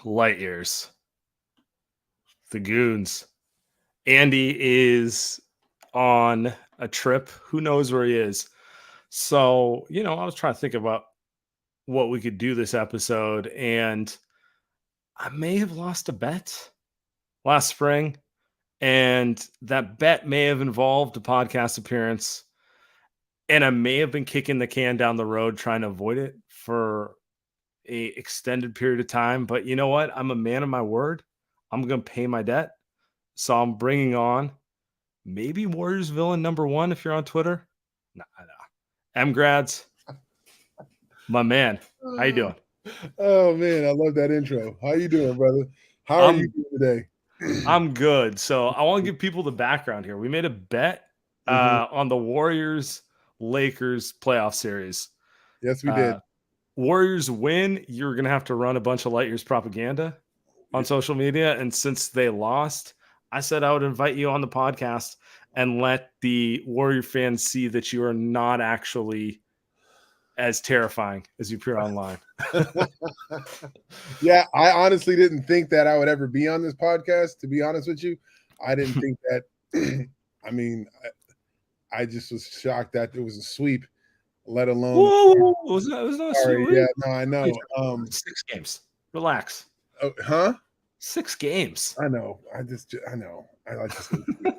light years. The Goons. Andy is on a trip. Who knows where he is? So, I was trying to think about what we could do this episode, and I may have lost a bet last spring, and that bet may have involved a podcast appearance, and I may have been kicking the can down the road trying to avoid it for a extended period of time. But you know what? I'm a man of my word. I'm going to pay my debt. So I'm bringing on maybe Warriors villain number one if you're on Twitter. No. MGrads, my man. How you doing? Oh, man, I love that intro. How you doing, brother? How are you doing today? I'm good. So I want to give people the background here. We made a bet on the Warriors-Lakers playoff series. Yes, we did. Warriors win, you're going to have to run a bunch of light years propaganda on social media. And since they lost, I said I would invite you on the podcast and let the Warrior fans see that you are not actually as terrifying as you appear online. Yeah, I honestly didn't think that I would ever be on this podcast, to be honest with you. I didn't think that. I mean, I just was shocked that it was a sweep, let alone. Whoa, it was not a sorry, sweep. Yeah, no, I know. 6 games. Relax. Oh, huh? 6 games. I know. I know. I like to say sweep.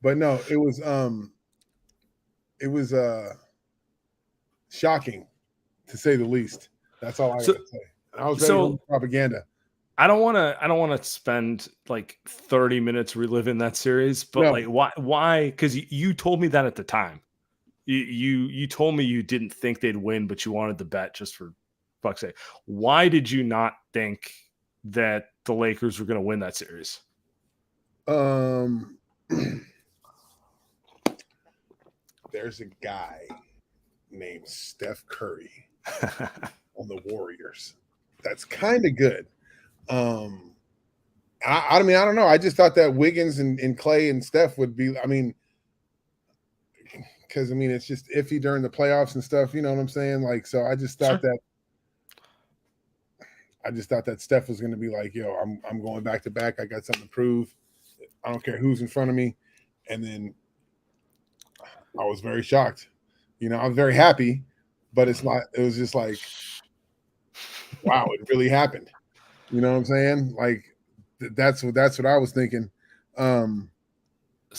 But no, it was shocking, to say the least. That's all I gotta say. I was ready for propaganda. I don't want to spend like 30 minutes reliving that series, but like why? Because you told me that at the time. You told me you didn't think they'd win, but you wanted the bet just for fuck's sake. Why did you not think that the Lakers were going to win that series? There's a guy named Steph Curry on the Warriors. That's kind of good. I mean, I don't know. I just thought that Wiggins and Clay and Steph would be, because it's just iffy during the playoffs and stuff. You know what I'm saying? Like, so I just thought that Steph was going to be like, yo, I'm going back to back. I got something to prove. I don't care who's in front of me. And then I was very shocked. I was very happy, but it was just like, wow, it really happened. You know what I'm saying? Like, that's what I was thinking. So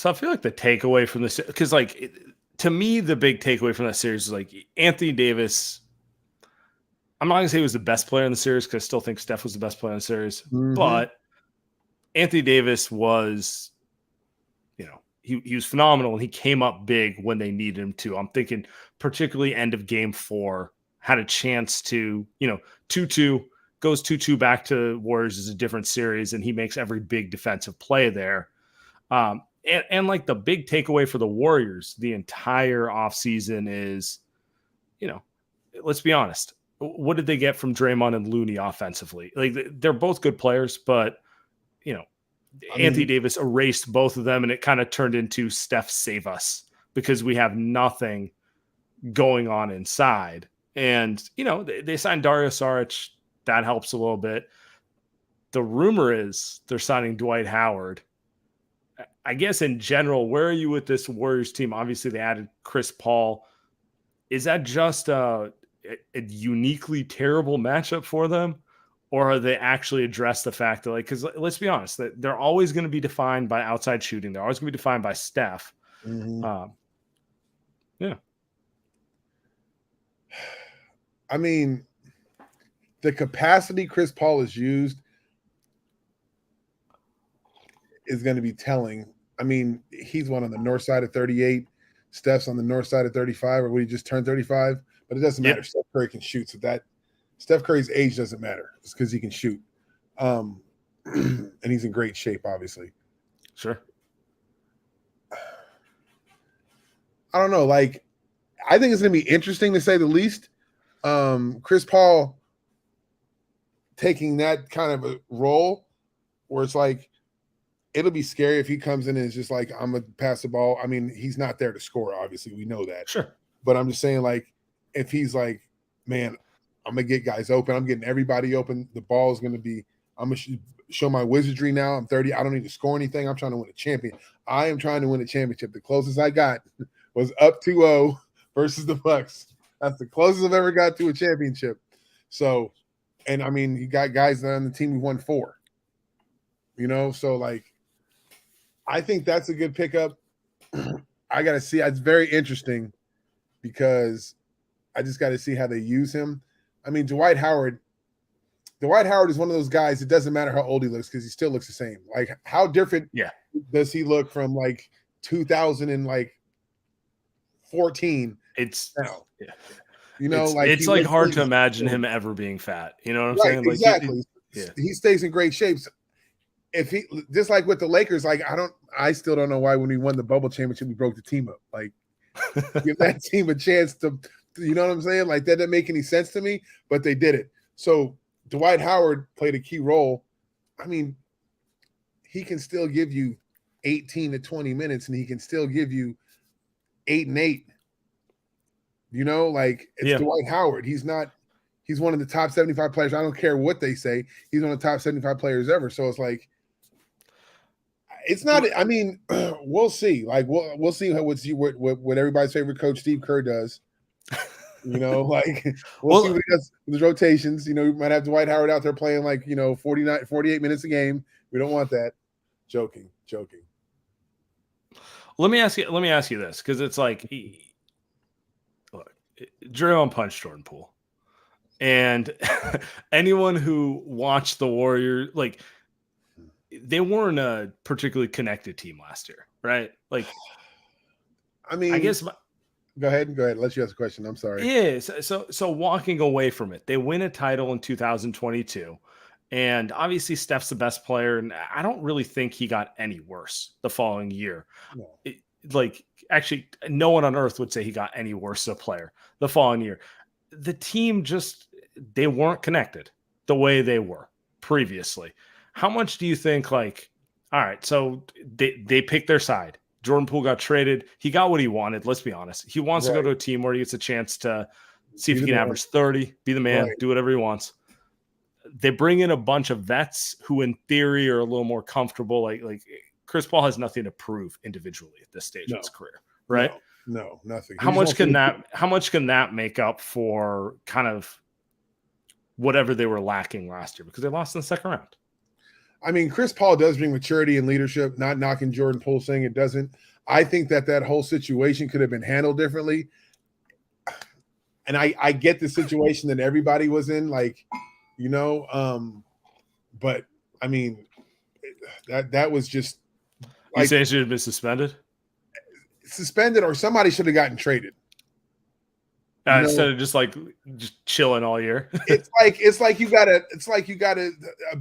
I feel like the takeaway from this, because like to me, the big takeaway from that series is like Anthony Davis. I'm not gonna say he was the best player in the series because I still think Steph was the best player in the series, but Anthony Davis was, he was phenomenal and he came up big when they needed him to. I'm thinking particularly end of game 4, had a chance to, 2-2, goes 2-2 back to Warriors is a different series, and he makes every big defensive play there. And like the big takeaway for the Warriors the entire offseason is, let's be honest. What did they get from Draymond and Looney offensively? Like they're both good players, but Anthony Davis erased both of them, and it kind of turned into Steph save us because we have nothing going on inside. And, they signed Dario Saric. That helps a little bit. The rumor is they're signing Dwight Howard. I guess in general, where are you with this Warriors team? Obviously, they added Chris Paul. Is that just a uniquely terrible matchup for them? Or are they actually address the fact that, because let's be honest, that they're always going to be defined by outside shooting. They're always going to be defined by Steph. Yeah. I mean, the capacity Chris Paul is used is going to be telling. I mean, he's one on the north side of 38. Steph's on the north side of 35, or we just turned 35. But it doesn't matter. Steph Curry can shoot. So that Steph Curry's age doesn't matter. It's because he can shoot. And he's in great shape, obviously. Sure. I don't know. Like, I think it's going to be interesting to say the least. Chris Paul taking that kind of a role where it's like, it'll be scary if he comes in and is just like, I'm going to pass the ball. I mean, he's not there to score, obviously. We know that. Sure. But I'm just saying, like, if he's like, man, I'm going to get guys open. I'm getting everybody open. The ball is going to be I'm gonna show my wizardry now. I'm 30. I don't need to score anything. I'm trying to win a champion. I am trying to win a championship. The closest I got was up 2-0 versus the Bucks. That's the closest I've ever got to a championship. So, and I mean, you got guys on the team who won 4. So like, I think that's a good pickup. I got to see. It's very interesting because I just got to see how they use him. I mean, Dwight Howard is one of those guys. It doesn't matter how old he looks because he still looks the same. Like, how different does he look from like 2014? It's now. Yeah. It's like hard to imagine him ever being fat. You know what I'm saying? Like, exactly. He stays in great shapes. If he just like with the Lakers, like I still don't know why when we won the bubble championship we broke the team up. Like, give that team a chance to, you know what I'm saying? Like, that didn't make any sense to me, but they did it. So Dwight Howard played a key role. I mean, he can still give you 18 to 20 minutes, and he can still give you 8 and 8. Like, it's Dwight Howard. He's one of the top 75 players. I don't care what they say. He's one of the top 75 players ever. So it's like, it's not. I mean, we'll see. Like, we'll see what everybody's favorite coach Steve Kerr does. Like, we'll see what he does with the rotations. We might have Dwight Howard out there playing like 48 minutes a game. We don't want that. Joking. Let me ask you this, because it's like, look, Draymond punched Jordan Poole, and anyone who watched the Warriors, like, they weren't a particularly connected team last year, right? Like, I mean, I guess. Go ahead. Let you ask a question. I'm sorry. Yeah. So walking away from it, they win a title in 2022. And obviously Steph's the best player. And I don't really think he got any worse the following year. No. Actually, no one on earth would say he got any worse as a player the following year. The team they weren't connected the way they were previously. How much do you think, like, all right, so they picked their side. Jordan Poole got traded. He got what he wanted. Let's be honest. He wants to go to a team where he gets a chance to see if he can average 30, be the man, do whatever he wants. They bring in a bunch of vets who, in theory, are a little more comfortable. Like Chris Paul has nothing to prove individually at this stage of his career, right? No, nothing. How much can that make up for kind of whatever they were lacking last year, because they lost in the second round? I mean, Chris Paul does bring maturity and leadership, not knocking Jordan Poole, saying it doesn't. I think that whole situation could have been handled differently. And I get the situation that everybody was in, like, but I mean, that was just. Like, you say it should have been suspended? Suspended, or somebody should have gotten traded. Instead of just chilling all year. it's like you got a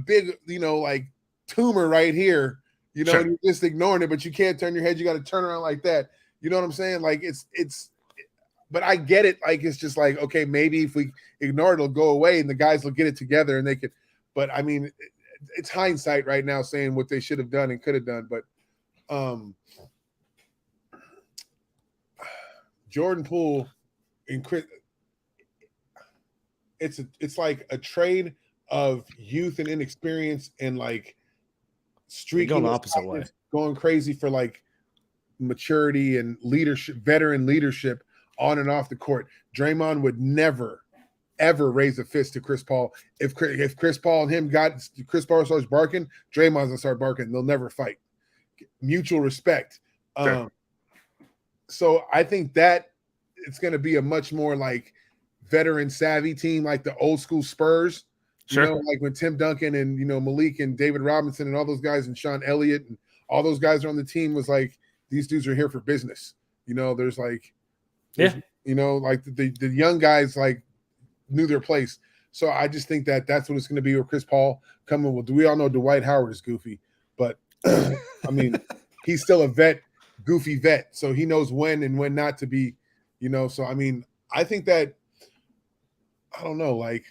big, like, tumor right here, and you're just ignoring it, but you can't turn your head. You got to turn around like that. You know what I'm saying? Like, but I get it. Like, it's just like, okay, maybe if we ignore it, it'll go away and the guys will get it together and they could, but I mean, it's hindsight right now saying what they should have done and could have done. But Jordan Poole and Chris, it's like a trade of youth and inexperience and like streaking the opposite way, going crazy for like maturity and leadership, veteran leadership on and off the court. Draymond would never, ever raise a fist to Chris Paul. If Chris Paul and him Chris Paul starts barking, Draymond's gonna start barking. They'll never fight. Mutual respect. Sure. So I think that it's going to be a much more like veteran savvy team, like the old school Spurs. Sure. Like when Tim Duncan and Malik and David Robinson and all those guys and Sean Elliott and all those guys are on the team, was like, these dudes are here for business. There's like, like the young guys like knew their place. So I just think that's what it's going to be with Chris Paul coming. Well, do we all know Dwight Howard is goofy, but I mean, he's still a goofy vet. So he knows when and when not to be, so I mean, I think that, I don't know, like,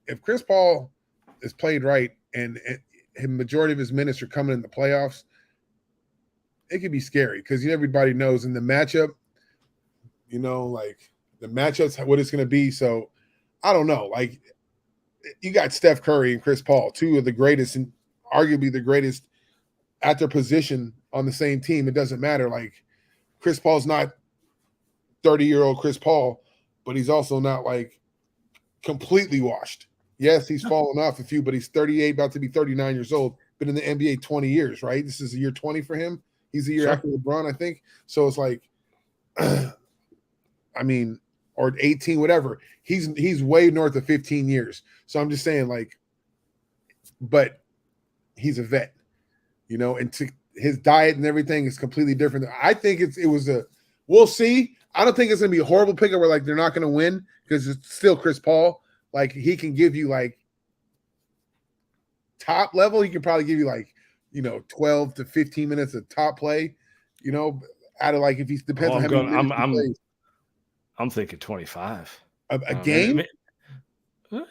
if Chris Paul is played right and the majority of his minutes are coming in the playoffs, it could be scary because everybody knows in the matchup, like the matchups, what it's going to be. So I don't know. Like, you got Steph Curry and Chris Paul, two of the greatest and arguably the greatest at their position on the same team. It doesn't matter. Like Chris Paul's not 30-year-old Chris Paul, but he's also not like completely washed. Yes, he's fallen off a few, but he's 38, about to be 39 years old. Been in the NBA 20 years, right? This is year 20 for him. He's a year after LeBron, I think. So it's like, I mean, or 18, whatever. He's way north of 15 years. So I'm just saying, like, but he's a vet, and his diet and everything is completely different. I think we'll see. I don't think it's gonna be a horrible pickup where like they're not gonna win because it's still Chris Paul. Like he can give you like top level. He can probably give you like 12 to 15 minutes of top play. Out of like if he depends on how many minutes he plays. I'm thinking 25 a game. Oh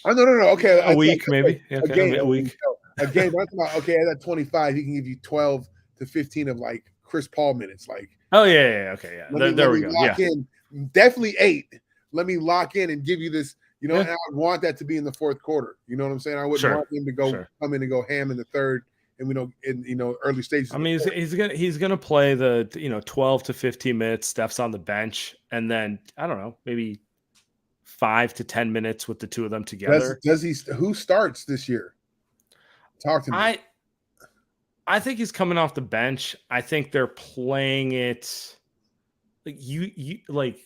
no. Okay, a week maybe. A week. A game. I'm talking about, okay, at that 25, he can give you 12 to 15 of like Chris Paul minutes. Like, oh yeah. Okay, yeah. There we go. Lock in. Definitely 8. Let me lock in and give you this. And I would want that to be in the fourth quarter. You know what I'm saying? I wouldn't want him to come in and go ham in the third, and in early stages. I mean, he's gonna play the 12 to 15 minutes. Steph's on the bench, and then I don't know, maybe 5 to 10 minutes with the two of them together. Does he? Who starts this year? Talk to me. I think he's coming off the bench. I think they're playing it like you like.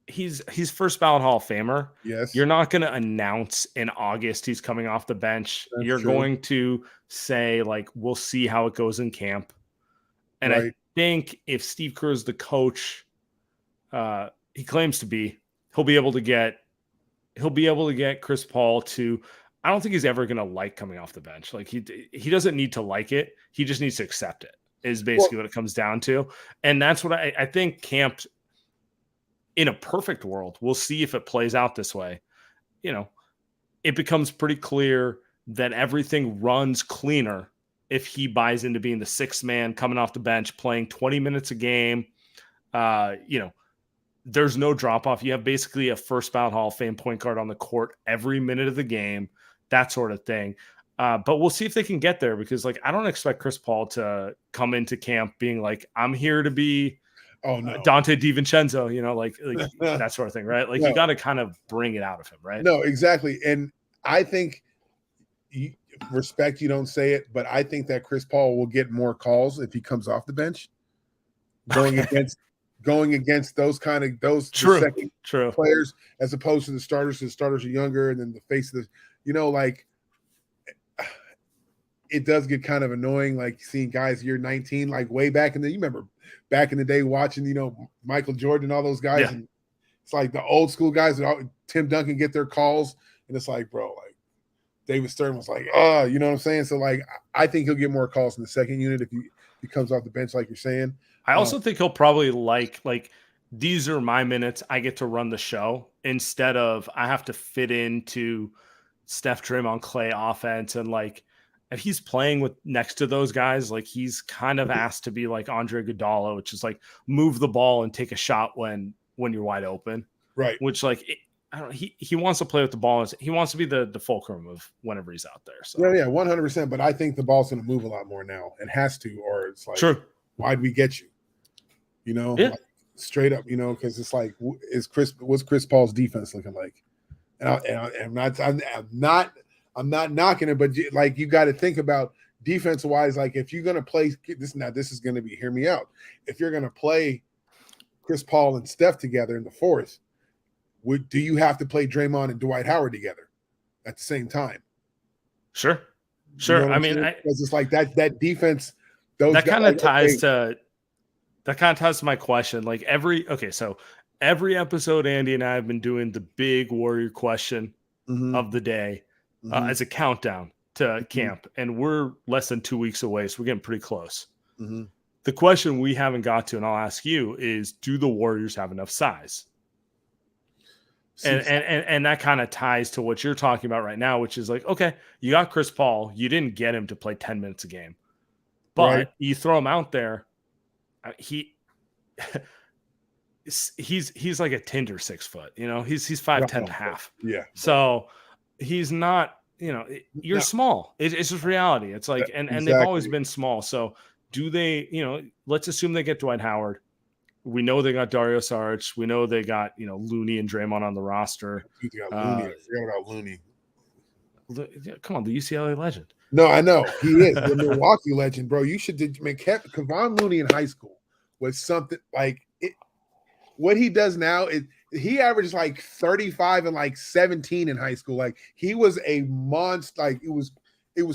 He's first ballot Hall of Famer. Yes. You're not going to announce in August he's coming off the bench. That's You're true. going to say, like, we'll see how it goes in camp. And right. I think if Steve Kerr is the coach, he claims to be, he'll be able to get Chris Paul to. I don't think he's ever going to like coming off the bench. Like he doesn't need to like it. He just needs to accept it. Is basically what it comes down to. And that's what I think camp. In a perfect world, we'll see if it plays out this way. It becomes pretty clear that everything runs cleaner if he buys into being the sixth man coming off the bench, playing 20 minutes a game. There's no drop off. You have basically a first ballot Hall of Fame point guard on the court every minute of the game, that sort of thing. But we'll see if they can get there because, like, I don't expect Chris Paul to come into camp being like, I'm here to be Dante DiVincenzo, like that sort of thing, right? Like you got to kind of bring it out of him, right? No, exactly. And I think respect, you don't say it, but I think that Chris Paul will get more calls if he comes off the bench going against those true players as opposed to the starters. The starters are younger and then the face of the, like it does get kind of annoying, like seeing guys year 19, like way back in the, you remember back in the day watching, Michael Jordan and all those guys. Yeah. And it's like the old school guys that Tim Duncan get their calls. And it's like, bro, like David Stern was like, you know what I'm saying? So like, I think he'll get more calls in the second unit if he comes off the bench, like you're saying. I also think he'll probably like these are my minutes. I get to run the show instead of I have to fit into Steph, Draymond, Clay offense. And like, if he's playing with next to those guys, like he's kind of asked to be like Andre Iguodala, which is like move the ball and take a shot when you're wide open. Right. Which like, he wants to play with the ball. He wants to be the fulcrum of whenever he's out there. So yeah, 100%. But I think the ball's going to move a lot more now. It has to, or it's like, true. Why'd we get you? Yeah. Like, straight up, because it's like, what's Chris Paul's defense looking like? And I'm not knocking it, but like you got to think about defense wise. Like if you're going to play this, now this is going to be, hear me out. If you're going to play Chris Paul and Steph together in the fourth, do you have to play Draymond and Dwight Howard together at the same time? Sure. I mean, because it's like that defense. That kind of ties to my question. Like so every episode, Andy and I have been doing the big Warrior question of the day. As a countdown to camp, and we're less than 2 weeks away, so we're getting pretty close. The question we haven't got to, and I'll ask you, is do the Warriors have enough size? And that kind of ties to what you're talking about right now, which is like, okay, you got Chris Paul, you didn't get him to play 10 minutes a game, but you throw him out there, he's like a Tinder 6 foot, he's 5'10" and a half. Yeah. So he's not. You're No, small. It's just reality. It's like, and they've always exactly. been small. So do they? Let's assume they get Dwight Howard. We know they got Dario Saric. We know they got Looney and Draymond on the roster. Dude, they got Looney. I forgot about Looney. Come on, the UCLA legend. No, I know he is the Milwaukee legend, bro. You should Kevon Looney in high school was something like it. What he does now is he averaged like 35 and like 17 in high school. Like he was a monster. Like it was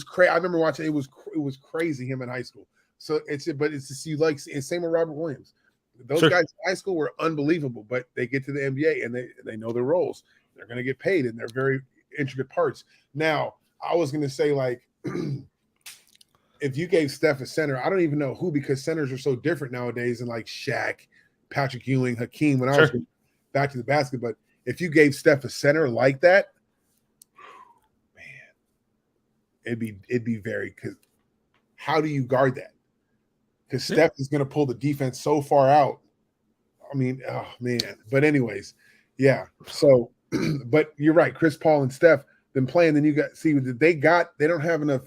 crazy. I remember watching it was crazy him in high school. So it's just you like same with Robert Williams. Those guys in high school were unbelievable, but they get to the NBA and they know their roles. They're going to get paid and they're very intricate parts. Now, I was going to say like if you gave Steph a center, I don't even know who, because centers are so different nowadays, and like Shaq, Patrick Ewing, Hakeem, when I was back to the basket. But if you gave Steph a center like that, man, it'd be very, because how do you guard that? Because Steph is going to pull the defense so far out. I mean, oh man. But anyways, yeah. So, but you're right. Chris Paul and Steph been playing. Then you got they don't have enough.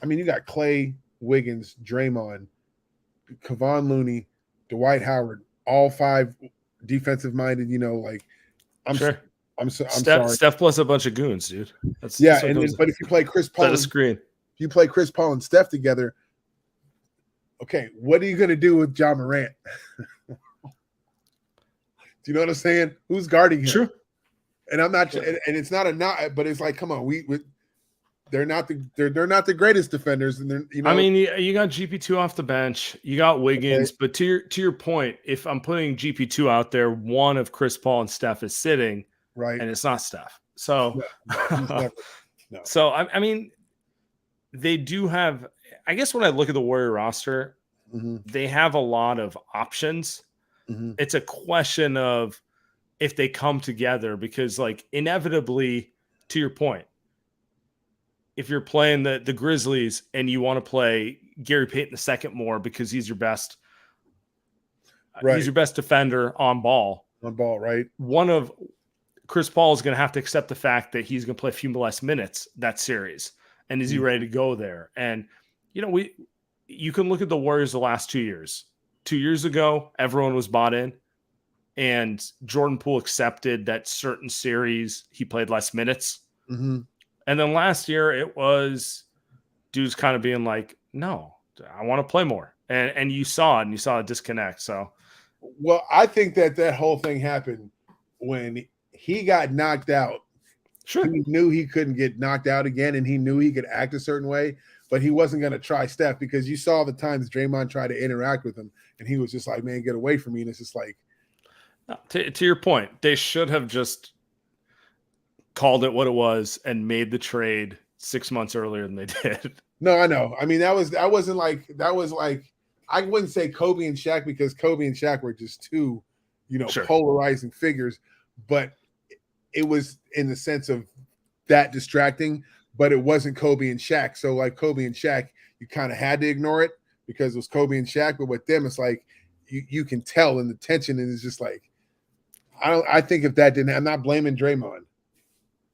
I mean, you got Clay, Wiggins, Draymond, Kevon Looney, Dwight Howard, all five defensive minded. Like I'm sorry. Steph plus a bunch of goons, dude. But if you play Chris Paul, if you play Chris Paul and Steph together, okay, what are you going to do with Ja Morant? Do you know what I'm saying? Who's guarding him? Sure. And I'm not, and it's not but it's like, come on, they're not the greatest defenders, and they're I mean, you got GP2 off the bench, you got Wiggins, but to your point, if I'm putting GP2 out there, one of Chris Paul and Steph is sitting, right, and it's not Steph. So, no. So I mean, they do have. I guess when I look at the Warrior roster, they have a lot of options. It's a question of if they come together, because like inevitably, to your point, if you're playing the Grizzlies and you want to play Gary Payton II more because he's your best, he's your best defender on ball, right? One of Chris Paul is going to have to accept the fact that he's going to play a few less minutes that series. And is he ready to go there? And, you can look at the Warriors the last 2 years. 2 years ago, everyone was bought in, and Jordan Poole accepted that certain series he played less minutes. And then last year it was dudes kind of being like, no, I want to play more. And you saw it, and you saw a disconnect. So, well, I think that whole thing happened when he got knocked out. Sure. He knew he couldn't get knocked out again, and he knew he could act a certain way, but he wasn't going to try Steph, because you saw the times Draymond tried to interact with him, and he was just like, man, get away from me. And it's just like, to your point, they should have just called it what it was and made the trade 6 months earlier than they did. No, I know. I mean, that was like, I wouldn't say Kobe and Shaq, because Kobe and Shaq were just two, polarizing figures, but it was in the sense of that distracting, but it wasn't Kobe and Shaq. So like Kobe and Shaq, you kind of had to ignore it because it was Kobe and Shaq, but with them, it's like, you can tell, and the tension, and it's just like, I think if that didn't, I'm not blaming Draymond.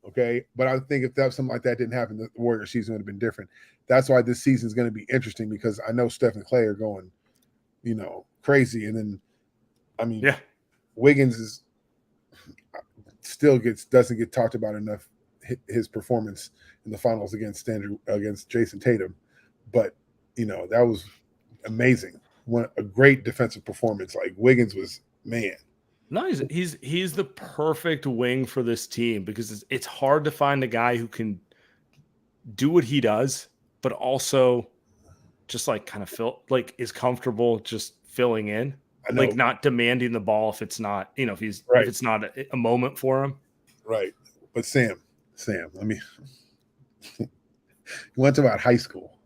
Okay. But I think if that something like that didn't happen, the Warrior season would have been different. That's why this season is going to be interesting, because I know Steph and Clay are going, crazy. And then, I mean, Wiggins doesn't get talked about enough, his performance in the finals against Jason Tatum. But, that was amazing. A great defensive performance. Like Wiggins was, man. No, he's the perfect wing for this team, because it's hard to find a guy who can do what he does, but also just like kind of is comfortable just filling in, like not demanding the ball if it's not, if it's not a moment for him. Right. But Sam, let me, you want to talk about high school.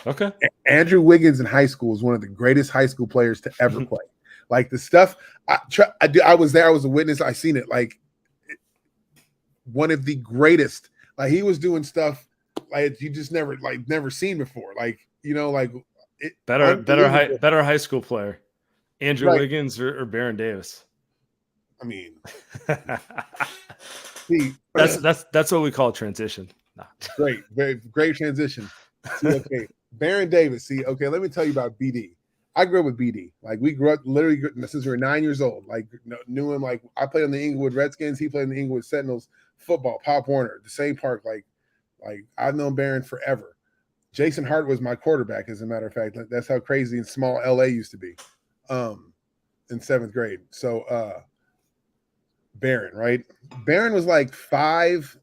Okay. Andrew Wiggins in high school is one of the greatest high school players to ever play. Like the stuff I was there, I was a witness. I seen it. Like one of the greatest. Like he was doing stuff like you just never seen before. Like better high school player, Andrew Wiggins or Baron Davis. I mean, see, that's what we call transition. Nah. great, very great transition. See, okay, Baron Davis. See, okay, let me tell you about BD. I grew up with BD. Like we grew up literally since we were 9 years old. Like knew him. Like I played on the Inglewood Redskins. He played in the Inglewood Sentinels football. Pop Warner, the same park. Like I've known Baron forever. Jason Hart was my quarterback. As a matter of fact, that's how crazy and small LA used to be. In 7th grade. So Baron, right? Baron was like 5.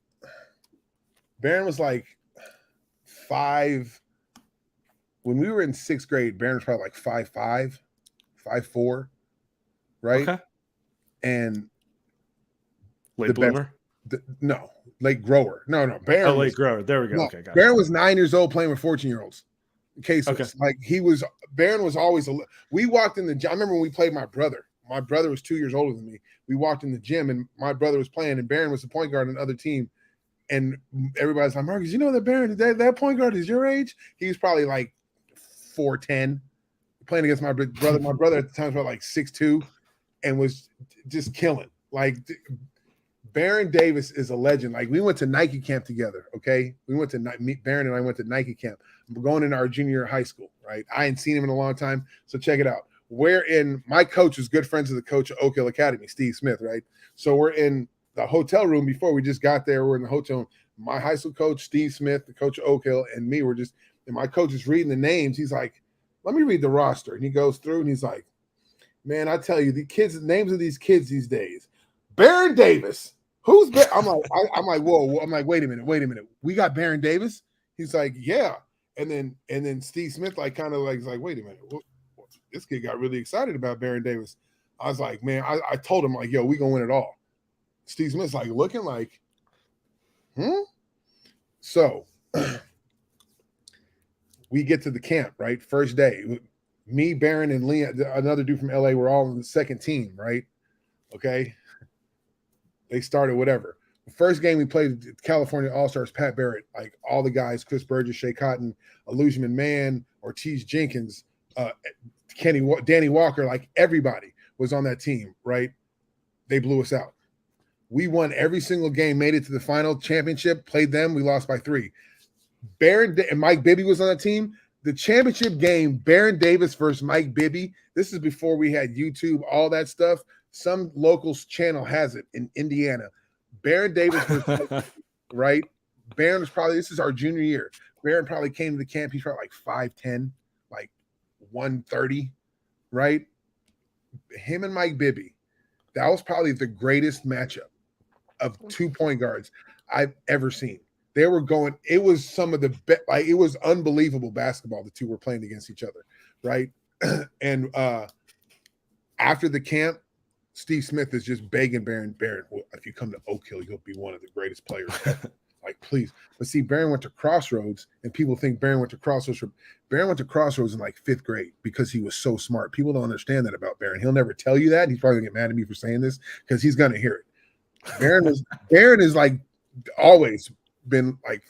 Baron was like 5. When we were in 6th grade, Baron was probably like 5'5", 5'4", right? Okay. And late bloomer? No, late grower. No. Baron late grower. There we go. No, okay, got Baron was 9 years old playing with 14-year-olds. Cases. Okay. Like Baron was always we walked in the gym. I remember when we played my brother. My brother was 2 years older than me. We walked in the gym and my brother was playing and Baron was the point guard on the other team. And everybody's like, Marcus, you know that Baron, that point guard is your age? He was probably like 4'10", playing against my brother. My brother at the time was about like 6'2", and was just killing. Like Baron Davis is a legend. Like we went to Nike camp together. Okay, Baron and I went to Nike camp. We're going into our junior year of high school. Right, I hadn't seen him in a long time. So check it out. My coach was good friends with the coach of Oak Hill Academy, Steve Smith. Right, so we're in the hotel room before we just got there. We're in the hotel room. My high school coach, Steve Smith, the coach of Oak Hill, and me were just. And my coach is reading the names. He's like, let me read the roster. And he goes through and he's like, man, I tell you, the names of these kids these days. Baron Davis. Who's Baron? I'm like, whoa. I'm like, wait a minute. We got Baron Davis? He's like, yeah. And then Steve Smith like kind of like wait a minute. This kid got really excited about Baron Davis. I was like, man, I told him like, yo, we gonna win it all. Steve Smith's like looking like, So we get to the camp, right? First day. Me, Baron, and Leon, another dude from LA, were all on the second team, right? Okay. They started whatever. The first game we played, California All-Stars, Pat Barrett, like all the guys, Chris Burgess, Shea Cotton, Illusionman Man, Ortiz Jenkins, Danny Walker, like everybody was on that team, right? They blew us out. We won every single game, made it to the final championship, played them, we lost by 3. Baron and Mike Bibby was on the team. The championship game, Baron Davis versus Mike Bibby. This is before we had YouTube, all that stuff. Some local channel has it in Indiana. Baron Davis versus Mike Bibby, right? Baron was probably, this is our junior year. Baron probably came to the camp. He's probably like 5'10", like 130, right? Him and Mike Bibby. That was probably the greatest matchup of 2 point guards I've ever seen. They were going, it was some of the best, like it was unbelievable basketball the two were playing against each other, right? And after the camp, Steve Smith is just begging Baron, well, if you come to Oak Hill, you'll be one of the greatest players ever. Like, please. But see, Baron went to Crossroads, and people think Baron went to Crossroads. Baron went to Crossroads in like 5th grade because he was so smart. People don't understand that about Baron. He'll never tell you that. He's probably gonna get mad at me for saying this because he's gonna hear it. Baron is like always been like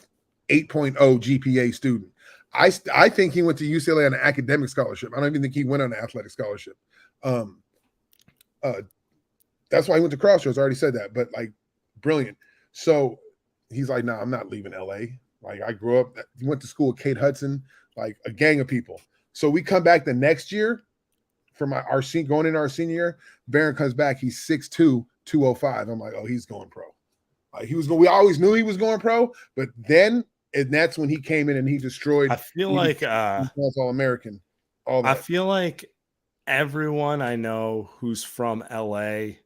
8.0 GPA student. I think he went to UCLA on an academic scholarship. I don't even think he went on an athletic scholarship. That's why he went to Crossroads. I already said that, but like brilliant. So he's like, nah, I'm not leaving LA. Like I grew up, he went to school with Kate Hudson, like a gang of people. So we come back the next year for going into our senior year. Baron comes back, he's 6'2", 205. I'm like, oh, he's going pro. Like we always knew he was going pro, but then and that's when he came in and he destroyed. I feel like All-American. All that. I feel like everyone I know who's from LA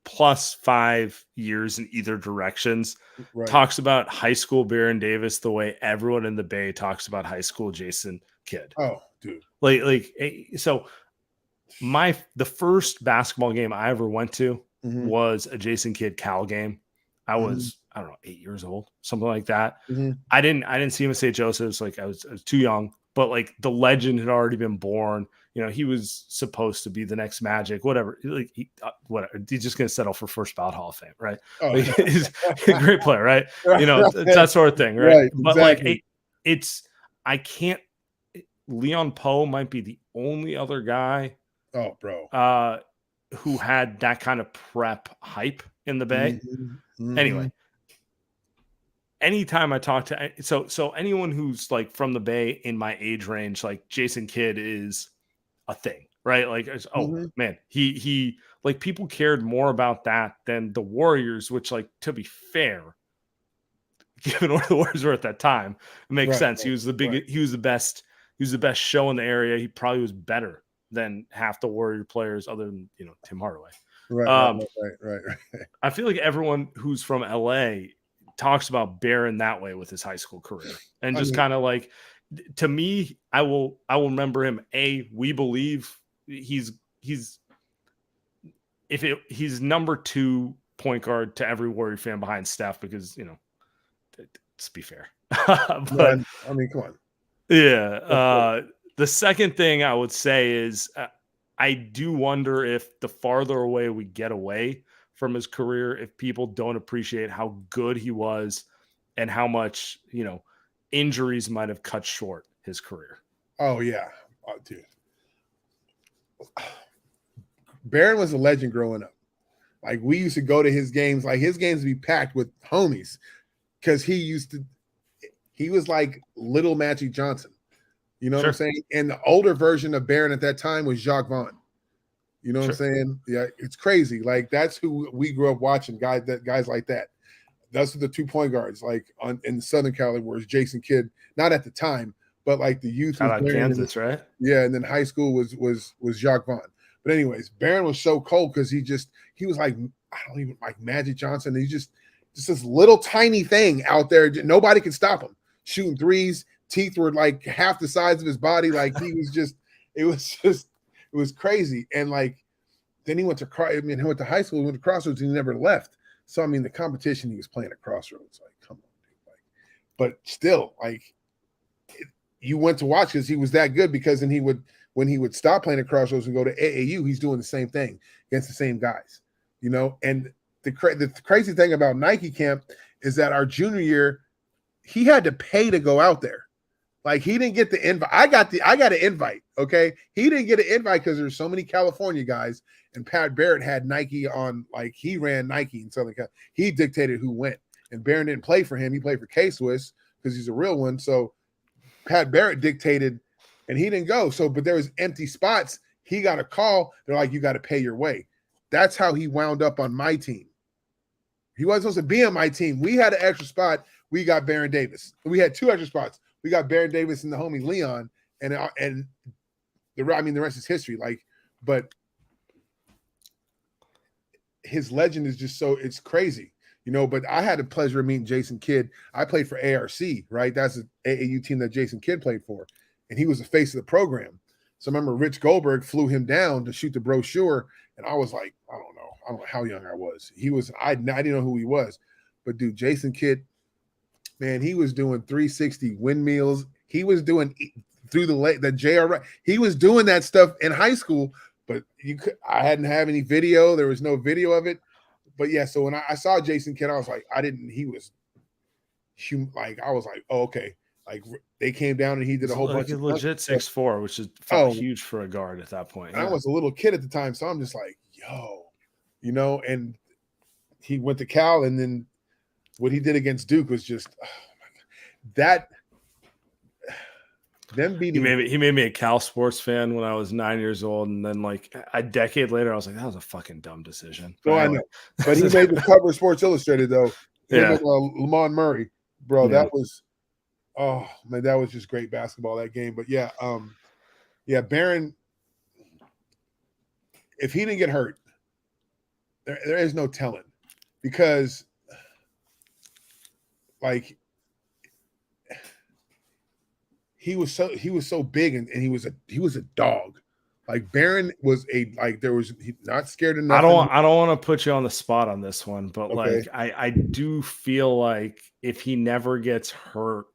plus 5 years in either directions talks about high school Baron Davis the way everyone in the Bay talks about high school Jason Kidd. Oh, dude. So the first basketball game I ever went to was a Jason Kidd Cal game. I was, I don't know, 8 years old, something like that. I didn't see him at St. Joseph's. Like I was too young, but like the legend had already been born. You know, he was supposed to be the next Magic, whatever. Like whatever. He's just going to settle for first ballot Hall of Fame, right? Oh, like, he's a great player, right? You know, that sort of thing, right? But exactly. Like Leon Poe might be the only other guy. Oh, bro. who had that kind of prep hype in the Bay. Anyway, anytime I talk to so anyone who's like from the Bay in my age range, like Jason Kidd is a thing, right? Like, man, he like people cared more about that than the Warriors, which, like, to be fair, given where the Warriors were at that time, it makes sense. He was the best. He was the best show in the area. He probably was better than half the Warrior players, other than Tim Hardaway. Right. I feel like everyone who's from LA talks about Barron that way with his high school career, and just kind of like, to me, I will remember him. We believe he's number 2 point guard to every Warrior fan behind Steph, because let's be fair. But I mean, come on. Yeah. The second thing I would say is I do wonder if the farther away we get away from his career, if people don't appreciate how good he was and how much, injuries might have cut short his career. Oh, yeah. Oh, dude. Barron was a legend growing up. Like, we used to go to his games. Like, his games would be packed with homies, because he was like little Magic Johnson. You know what I'm saying? And the older version of Barron at that time was Jacques Vaughn. You know what I'm saying? Yeah, it's crazy. Like, that's who we grew up watching, guys like that. Those are the 2 point guards, like in Southern California, whereas Jason Kidd, not at the time, but like the youth was Kansas, right? Yeah, and then high school was Jacques Vaughn. But anyways, Barron was so cold because he was like, I don't even like Magic Johnson. He just this little tiny thing out there. Nobody could stop him. Shooting threes, teeth were like half the size of his body. Like, it was crazy. And like, then he went to high school, he went to Crossroads, and he never left. So, I mean, the competition he was playing at Crossroads, like, come on, dude. Like, but still, like, you went to watch because he was that good, because then when he would stop playing at Crossroads and go to AAU, he's doing the same thing against the same guys, and the crazy thing about Nike camp is that our junior year, he had to pay to go out there. Like, he didn't get the invite. I got an invite. Okay. He didn't get an invite because there's so many California guys, and Pat Barrett had Nike on, like, he ran Nike in Southern California. He dictated who went, and Barron didn't play for him. He played for K-Swiss because he's a real one. So Pat Barrett dictated, and he didn't go. So, but there was empty spots. He got a call. They're like, you got to pay your way. That's how he wound up on my team. He wasn't supposed to be on my team. We had an extra spot. We got Baron Davis. We had 2 extra spots. We got Baron Davis and the homie Leon, and the rest is history. Like, but his legend is just it's crazy, But I had the pleasure of meeting Jason Kidd. I played for ARC, right? That's an AAU team that Jason Kidd played for, and he was the face of the program. So I remember Rich Goldberg flew him down to shoot the brochure, and I was like, I don't know how young I was. I didn't know who he was, but dude, Jason Kidd, man, he was doing 360 windmills. He was doing through the JR. He was doing that stuff in high school, but I hadn't have any video. There was no video of it. But yeah, so when I saw Jason Kidd, I was like, he was like, I was like, oh, okay. Like, they came down and he did a whole bunch of legit 6'4", which is huge for a guard at that point. I was a little kid at the time, so I'm just like, yo, and he went to Cal, and then what he did against Duke was just, oh my God. Them beating he made me a Cal sports fan when I was 9 years old, and then like a decade later, I was like, that was a fucking dumb decision. But I know, but he made the cover of Sports Illustrated though. Yeah, with, Lamont Murray, bro, that was, oh man, that was just great basketball, that game. But yeah, Barron, if he didn't get hurt, there is no telling, because like he was so big, and he was a dog. Like, Barron was not scared of nothing. I don't want to put you on the spot on this one, but okay. Like I do feel like if he never gets hurt,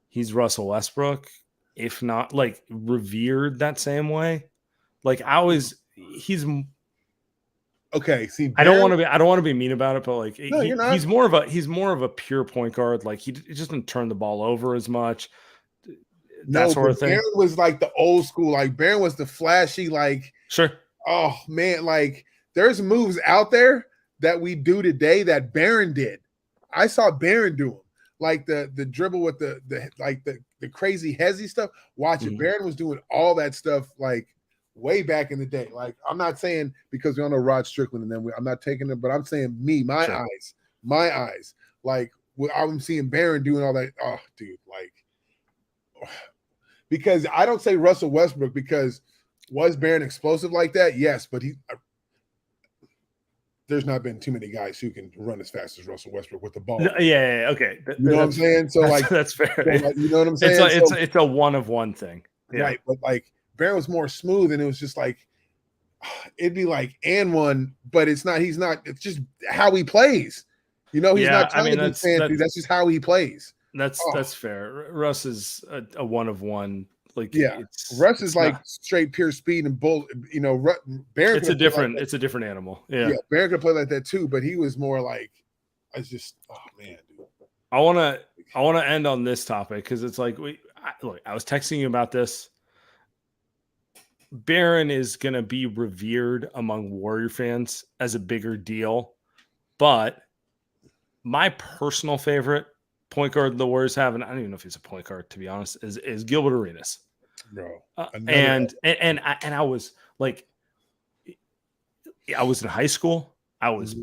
he's Russell Westbrook, if not like revered that same way. Like he's okay. See, Barron, I don't want to be mean about it, but like no, you're not. He's more of a pure point guard. Like he just didn't turn the ball over as much. That sort of thing. Barron was like the old school. Like, Barron was the flashy, like, sure. Oh man, like there's moves out there that we do today that Barron did. I saw Barron do them, like the dribble with the crazy hezzy stuff. Watch it. Mhm. Barron was doing all that stuff like way back in the day. Like I'm not saying because we all know Rod Strickland and then I'm not taking it, but I'm saying Sure. my eyes. Like I'm seeing Barron doing all that. Oh, dude, like because I don't say Russell Westbrook because was Barron explosive like that? Yes, but there's not been too many guys who can run as fast as Russell Westbrook with the ball. No, yeah, okay. You know what I'm saying? So like that's fair. so like, you know what I'm saying? It's a one of one thing. Yeah. Right, but like Barron was more smooth, and it was just like it'd be like and one, but it's not. He's not. It's just how he plays. You know, he's not trying to be fancy. That's just how he plays. That's fair. Russ is a one of one. Like yeah, Russ is like straight pure speed and bull. You know, Barron. It's a different animal. Yeah, Barron could play like that too, but he was more like, I just, oh man, dude. I want to end on this topic because it's like I was texting you about this. Barron is going to be revered among Warrior fans as a bigger deal, but my personal favorite point guard the Warriors have, and I don't even know if he's a point guard to be honest, is Gilbert Arenas. Bro, and I was like, I was in high school. I was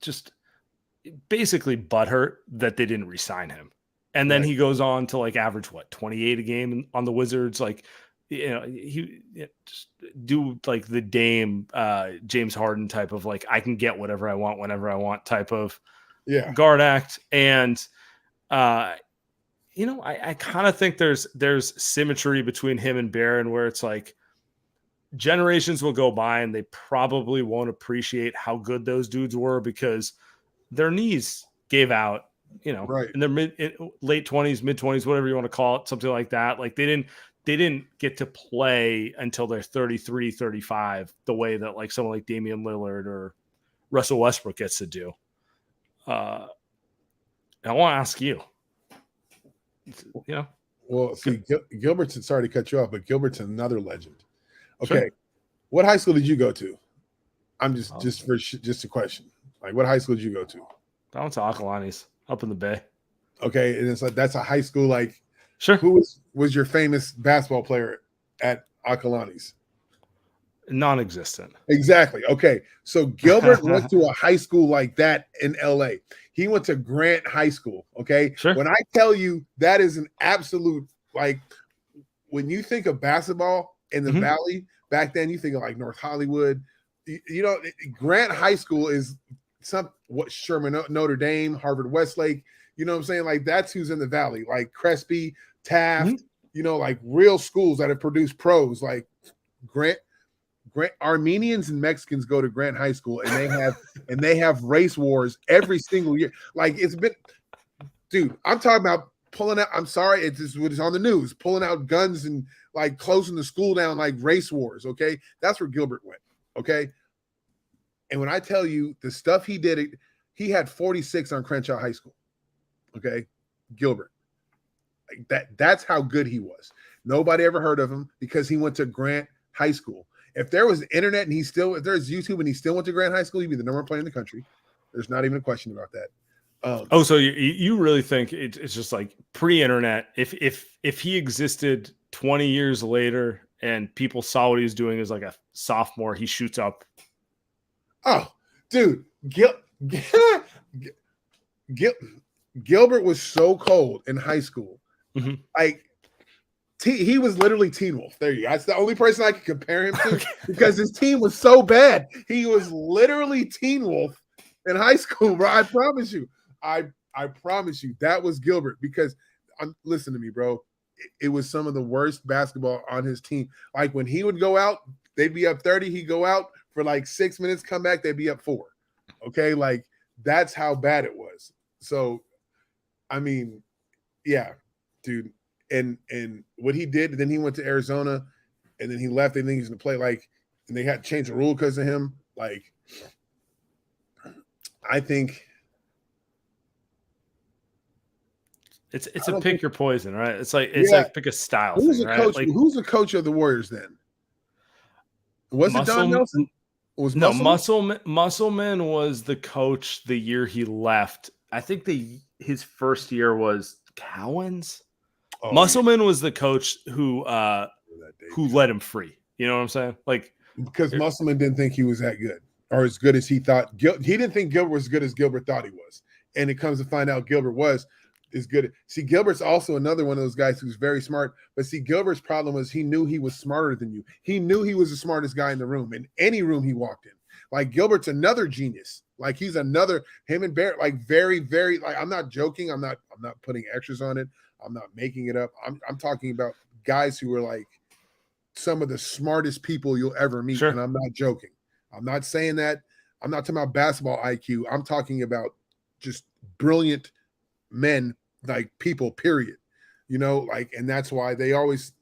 just basically butthurt that they didn't re-sign him, and then he goes on to like average 28 a game on the Wizards. Like, you know, he just do like the Dame James Harden type of like I can get whatever I want whenever I want type of guard act. And you know, I kind of think there's symmetry between him and Barron where it's like generations will go by and they probably won't appreciate how good those dudes were because their knees gave out, you know, in their late 20s, mid 20s, whatever you want to call it, something like that. Like they didn't get to play until they're 33, 35, the way that like someone like Damian Lillard or Russell Westbrook gets to do. I want to ask you, you know, well, see, Gilbert's, sorry to cut you off, but Gilbert's another legend. Okay. Sure. What high school did you go to? I'm just a question. Like, what high school did you go to? I went to Akalani's up in the Bay. Okay. And it's like, that's a high school. Like, sure. Who was your famous basketball player at Akalani's? Non-existent. Exactly. Okay. So Gilbert went to a high school like that in LA. He went to Grant High School. Okay. Sure. When I tell you that is an absolute, like, when you think of basketball in the Valley back then, you think of like North Hollywood. You know, Grant High School is Sherman, Notre Dame, Harvard, Westlake. You know what I'm saying? Like, that's who's in the Valley, like Crespi, Taft, you know, like real schools that have produced pros. Like Grant Armenians and Mexicans go to Grant High School and they have race wars every single year. Like, it's been, dude, I'm talking about pulling out. I'm sorry, it's on the news, pulling out guns and like closing the school down, like race wars. Okay, that's where Gilbert went. Okay, and when I tell you the stuff he did, he had 46 on Crenshaw High School. Okay, Gilbert. Like that's how good he was. Nobody ever heard of him because he went to Grant High School. If there was internet and if there's YouTube and he still went to Grant High School, he'd be the number one player in the country. There's not even a question about that. So you really think it's just like pre-internet? If he existed 20 years later and people saw what he was doing as like a sophomore, he shoots up. Oh, dude, Gilbert was so cold in high school. Like he was literally Teen Wolf. There you go. That's the only person I can compare him to because his team was so bad. He was literally Teen Wolf in high school, bro. I promise you. I promise you that was Gilbert because listen to me, bro. It was some of the worst basketball on his team. Like when he would go out, they'd be up 30. He'd go out for like 6 minutes, come back, they'd be up 4. Okay, like that's how bad it was. So, I mean, yeah, dude. And what he did, then he went to Arizona, and then he left. They think he's gonna play like, and they had to change the rule because of him. Like, I think it's a pick your poison, right? It's like like pick a style. Who's thing, the right? coach? Like, who's the coach of the Warriors then? Was it Don Nelson? Was no, Musselman? Musselman was the coach the year he left. I think his first year was Cowan's. Oh, Musselman was the coach who yeah. let him free. You know what I'm saying? Like, because Musselman didn't think he was that good or as good as he thought. He didn't think Gilbert was as good as Gilbert thought he was. And it comes to find out Gilbert was as good. See, Gilbert's also another one of those guys who's very smart. But see, Gilbert's problem was he knew he was smarter than you. He knew he was the smartest guy in the room, in any room he walked in. Like Gilbert's another genius. Like he's another, him and Barrett, like very, very, like I'm not joking. I'm not putting extras on it. I'm not making it up. I'm talking about guys who were like some of the smartest people you'll ever meet. Sure. And I'm not joking. I'm not saying that. I'm not talking about basketball IQ. I'm talking about just brilliant men, like people, period. You know, like, and that's why they always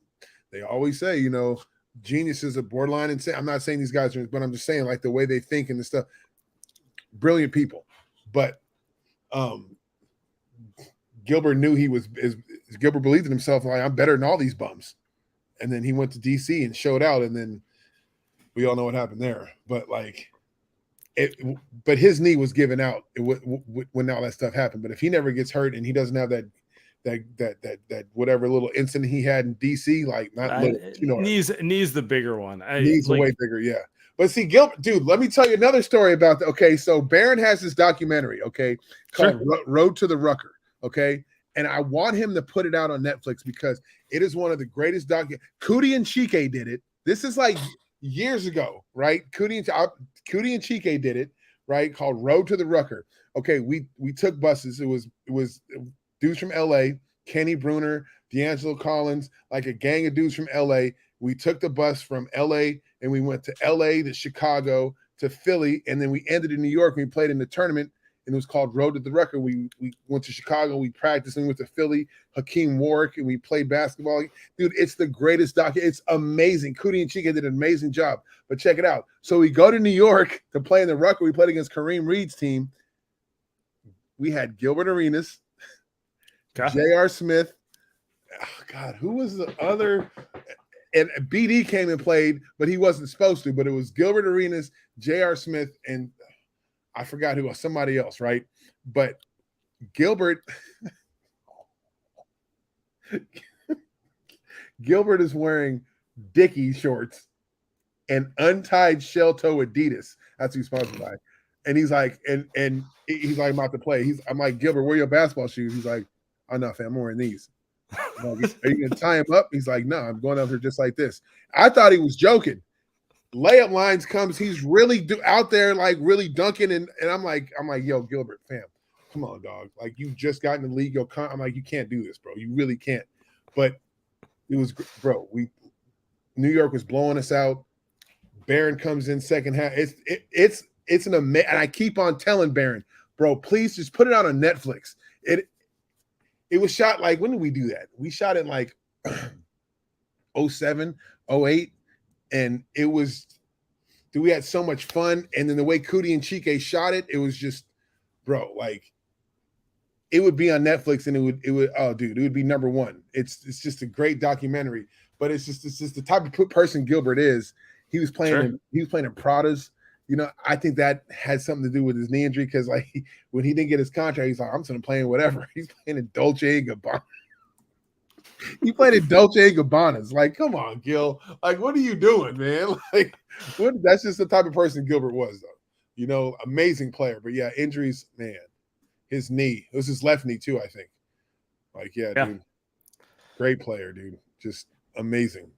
say, you know, geniuses are borderline insane. I'm not saying these guys are, but I'm just saying like the way they think and the stuff, brilliant people. But Gilbert knew he was, Gilbert believed in himself, like I'm better than all these bums. And then he went to DC and showed out, and then we all know what happened there. But like, but his knee was given out when all that stuff happened. But if he never gets hurt and he doesn't have that whatever little incident he had in DC, like not little, you know, knee's the bigger one. Knee's like, way bigger, yeah. But see, Gilbert, dude, let me tell you another story about that. Okay, so Barron has this documentary, okay, called Road to the Rucker, okay. And I want him to put it out on Netflix because it is one of the greatest Cootie and Chike did it. This is like years ago, right? Cootie and Chike did it, right? Called Road to the Rucker. Okay, we took buses. It was dudes from LA, Kenny Bruner, D'Angelo Collins, like a gang of dudes from LA. We took the bus from LA and we went to LA to Chicago to Philly, and then we ended in New York. And we played in the tournament. And it was called Road to the Rucker. We went to Chicago, we practiced, and went to Philly, Hakeem Warwick, and we played basketball. Dude, it's the greatest It's amazing. Cootie and Chike did an amazing job. But check it out. So we go to New York to play in the Rucker. We played against Kareem Reed's team. We had Gilbert Arenas, J.R. Smith. Oh, God, who was the other? And BD came and played, but he wasn't supposed to. But it was Gilbert Arenas, J.R. Smith, and I forgot who was somebody else, right? But Gilbert is wearing Dickies shorts and untied shell toe Adidas. That's who he's sponsored by. And he's like, and he's like about to play. I'm like, Gilbert, where are your basketball shoes? He's like, oh no, fam, I'm wearing these. Like, are you gonna tie him up? He's like, no, I'm going out here just like this. I thought he was joking. Layup lines comes, he's really out there, like really dunking, and I'm like, yo, Gilbert, fam, come on, dog. Like you just got in the league, I'm like, you can't do this, bro. You really can't. But it was, bro. New York was blowing us out. Barron comes in second half. It's an amazing, and I keep on telling Barron, bro, please just put it out on Netflix. It was shot like, when did we do that? We shot it like 07, 08. And it was, dude, we had so much fun. And then the way Cootie and Chike shot it, it was just, bro, like it would be on Netflix and it would, oh dude, it would be number one. It's just a great documentary, but it's just the type of person Gilbert is. He was playing in Pradas. You know, I think that had something to do with his knee injury because like when he didn't get his contract, he's like, I'm just gonna play in whatever. He's playing in Dolce & Gabbana. He played in Dolce & Gabbana's. Like, come on, Gil. Like, what are you doing, man? Like, that's just the type of person Gilbert was, though. You know, amazing player. But, yeah, injuries, man. His knee. It was his left knee, too, I think. Like, yeah, dude. Great player, dude. Just amazing.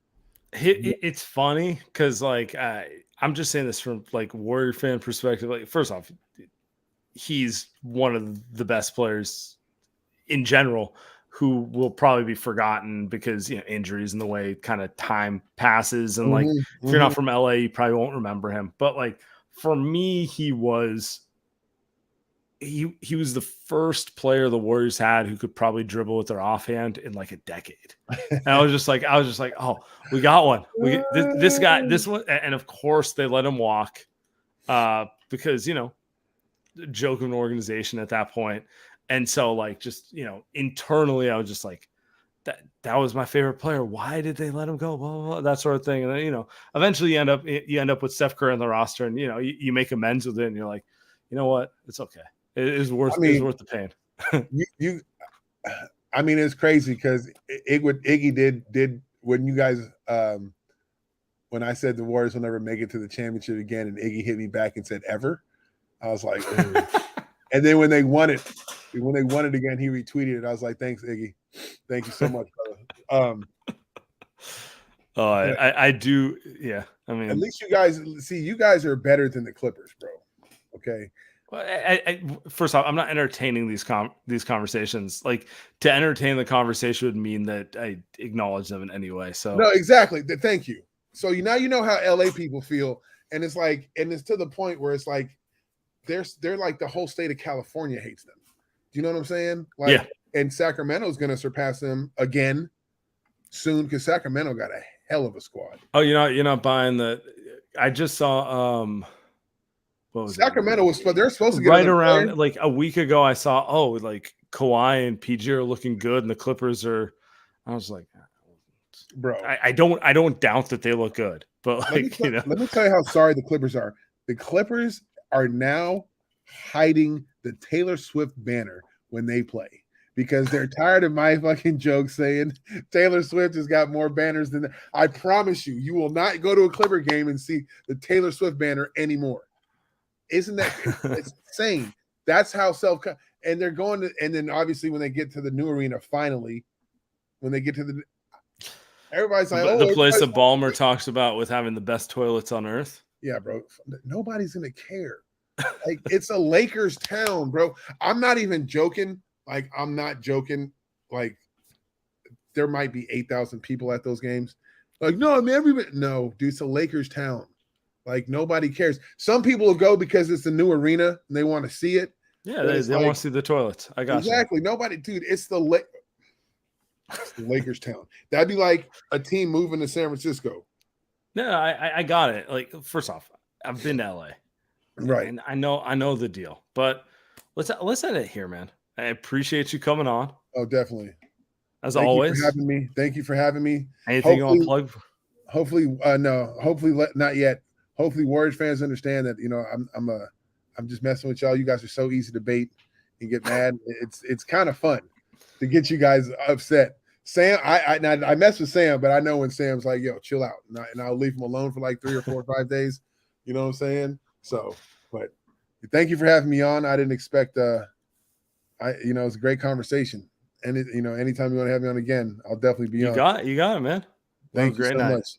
It's funny because, like, I'm just saying this from, like, Warrior fan perspective. Like, first off, he's one of the best players in general who will probably be forgotten because, you know, injuries and the way kind of time passes. And like, if you're not from LA, you probably won't remember him. But like, for me, he was the first player the Warriors had who could probably dribble with their offhand in like a decade. And I was just like, oh, we got one. This guy, this one. And of course they let him walk because, you know, joke of an organization at that point. And so, like, just, you know, internally, I was just like, that was my favorite player. Why did they let him go? Blah, blah, blah, that sort of thing. And then, eventually you end up with Steph Curry on the roster, and you make amends with it, and you're like, you know what? It's okay. It is worth the pain. I mean, it's crazy because Iggy did when you guys when I said the Warriors will never make it to the championship again, and Iggy hit me back and said ever, I was like, and then when they won it again, he retweeted it. I was like, thanks, Iggy. Thank you so much, brother. I do. Yeah. I mean, at least you guys are better than the Clippers, bro. Okay. Well, first off, I'm not entertaining these conversations. Like, to entertain the conversation would mean that I acknowledge them in any way. So no, exactly. Thank you. So now you know how LA people feel, and it's like, and it's to the point where it's like they're like the whole state of California hates them. Do you know what I'm saying? Like, yeah. And Sacramento's going to surpass them again soon because Sacramento got a hell of a squad. Oh, you're not buying the. I just saw. What was Sacramento was, but they're supposed to get right around player. like a week ago. I saw like Kawhi and PG are looking good, and the Clippers are. I was like, bro, I don't doubt that they look good, but like let me tell you how sorry the Clippers are. The Clippers are now hiding the Taylor Swift banner when they play because they're tired of my fucking jokes saying Taylor Swift has got more banners than that. I promise you will not go to a Clipper game and see the Taylor Swift banner anymore. Isn't that it's insane? That's how and they're going to, and then obviously when they get to the new arena, finally, when they get to everybody's like, the place that Ballmer talks about with having the best toilets on earth. Yeah, bro. Nobody's gonna care. Like, it's a Lakers town, bro. I'm not even joking. Like, I'm not joking. Like, there might be 8,000 people at those games. Like, no, man, everybody. No, dude, it's a Lakers town. Like, nobody cares. Some people will go because it's a new arena and they want to see it. Yeah, they want to see the toilets. I got exactly. You. Nobody, dude. It's the Lakers town. That'd be like a team moving to San Francisco. No, I got it. Like, first off, I've been to LA, right? And I know the deal. But let's end it here, man. I appreciate you coming on. Oh, definitely. As always, Thank you for having me. Anything you want to plug? Hopefully, no. Hopefully, not yet. Hopefully, Warriors fans understand that I'm just messing with y'all. You guys are so easy to bait and get mad. It's kind of fun to get you guys upset. Sam, I mess with Sam, but I know when Sam's like, "Yo, chill out," and I'll leave him alone for like 3 or 4 or 5 days. You know what I'm saying? So, but thank you for having me on. I didn't expect. It's a great conversation, and anytime you want to have me on again, I'll definitely be on. You got it, man. Thank you so much.